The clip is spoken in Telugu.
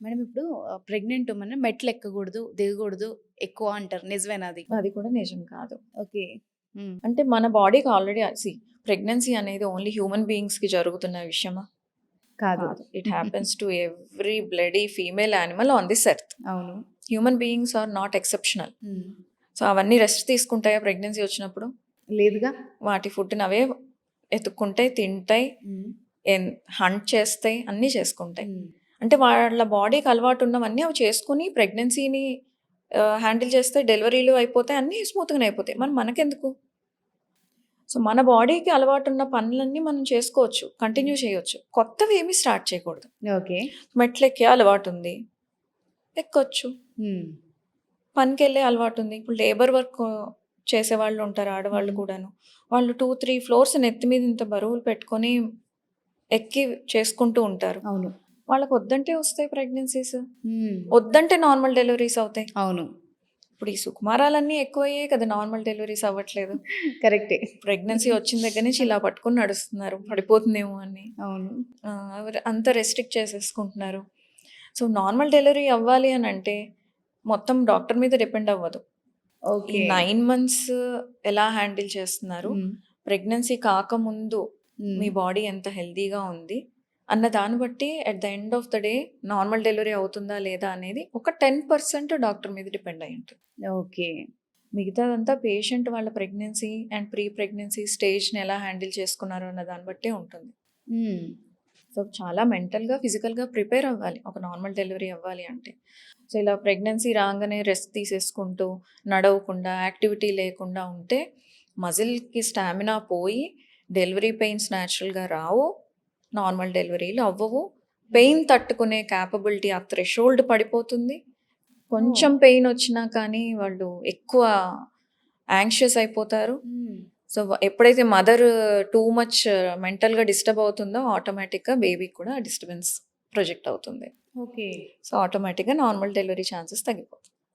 మేడం ఇప్పుడు ప్రెగ్నెంట్ ఉమెన్ మెట్లు ఎక్కకూడదు, దిగకూడదు ఎక్కువ అంటారు. నిజమేనా అది? అది కూడా నిజం కాదు. ఓకే. హ్మ్. అంటే మన బాడీకి ఆల్రెడీ ప్రెగ్నెన్సీ అనేది ఓన్లీ హ్యూమన్ బీయింగ్స్‌కి జరుగుతున్న విషయమా? కాదు. కాదు. It happens to every bloody female animal on this earth. అవును. Human beings are not exceptional. Hmm. So, అవన్నీ రెస్ట్ తీసుకుంటాయా ప్రెగ్నెన్సీ వచ్చినప్పుడు? లేదుగా. వాటి ఫుడ్‌ని అవే ఎతుక్కుంటాయి, తింటాయి, హ్మ్. హంట్ చేస్తాయి, అన్నీ చేసుకుంటాయి. హ్మ్. అంటే వాళ్ళ బాడీకి అలవాటు ఉన్నవన్నీ అవి చేసుకొని ప్రెగ్నెన్సీని హ్యాండిల్ చేస్తే డెలివరీలు అయిపోతాయి, అన్నీ స్మూత్‌గానే అయిపోతాయి. మరి మనకెందుకు? సో, మన బాడీకి అలవాటున్న పనులన్నీ మనం చేసుకోవచ్చు. కంటిన్యూ చేయొచ్చు. కొత్తవి ఏమి స్టార్ట్ చేయకూడదు. ఓకే. మెట్లెక్కే అలవాటుంది. ఎక్కొచ్చు. హ్మ్. పనికెళ్ళే అలవాటుంది. ఇప్పుడు లేబర్ వర్క్ చేసేవాళ్ళు ఉంటారు ఆడవాళ్ళు హ్మ్. కూడాను. వాళ్ళు 2, 3 ఫ్లోర్స్ నెత్తి మీద ఇంత బరువులు పెట్టుకొని ఎక్కి చేసుకుంటూ ఉంటారు. అవును. వాళ్ళకి వద్దంటే వస్తాయి ప్రెగ్నెన్సీస్. హ్మ్. వద్దంటే నార్మల్ డెలివరీస్ అవుతాయి. అవును. ఇప్పుడు ఈ సుకుమారాలన్నీ ఎక్కువయ్యాయి కదా! నార్మల్ డెలివరీస్ అవ్వట్లేదు. కరెక్టే. ప్రెగ్నెన్సీ వచ్చిన దగ్గర నుంచి ఇలా పట్టుకొని నడుస్తున్నారు. పడిపోతుందేమో అని. అవును. అంత రెస్ట్రిక్ట్ చేసేసుకుంటున్నారు. సో, నార్మల్ డెలివరీ అవ్వాలి అనంటే మొత్తం డాక్టర్ మీద డిపెండ్ అవ్వదు. ఈ ఓకే. 9 మంత్స్ ఎలా హ్యాండిల్ చేస్తున్నారు? హ్మ్. ప్రెగ్నెన్సీ కాకముందు హ్మ్. మీ బాడీ ఎంత హెల్తీగా ఉంది? అన్న దాన్ని బట్టి at the end of the day normal delivery అవుతుందా లేదా అనేది ఒక 10% డాక్టర్ మీద డిపెండ్ అయ్యి ఉంటుంది. ఓకే. మిగతాదంతా పేషెంట్ వాళ్ళ ప్రెగ్నెన్సీ అండ్ ప్రీ ప్రెగ్నెన్సీ స్టేజ్‌ని ఎలా హ్యాండిల్ చేసుకున్నారు అన్న దాన్ని బట్టే ఉంటుంది. హ్మ్. సో, చాలా మెంటల్‌గా, ఫిజికల్‌గా ప్రిపేర్ అవ్వాలి ఒక నార్మల్ డెలివరీ అవ్వాలి అంటే. సో, ఇలా ప్రెగ్నెన్సీ రాంగానే రెస్ట్ తీసేసుకుంటూ, నడవకుండా, యాక్టివిటీ లేకుండా ఉంటే మజిల్‌కి స్టామినా పోయి డెలివరీ పెయిన్స్ న్యాచురల్‌గా రావు. నార్మల్ డెలివరీలు అవ్వవు. పెయిన్ తట్టుకునే కేపబిలిటీ ఆ థ్రెషోల్డ్ పడిపోతుంది. కొంచెం ఓహ్! పెయిన్ వచ్చినా కానీ వాళ్ళు ఎక్కువ యాంగ్షియస్ అయిపోతారు. హ్మ్. సో, ఎప్పుడైతే మదర్ టూ మచ్ మెంటల్‌గా డిస్టర్బ్ అవుతుందో ఆటోమేటిక్‌గా బేబీకి కూడా డిస్టర్బెన్స్ ప్రొజెక్ట్ అవుతుంది. ఓకే. సో, ఆటోమేటిక్‌గా నార్మల్ డెలివరీ ఛాన్సెస్ తగ్గిపోతాయి.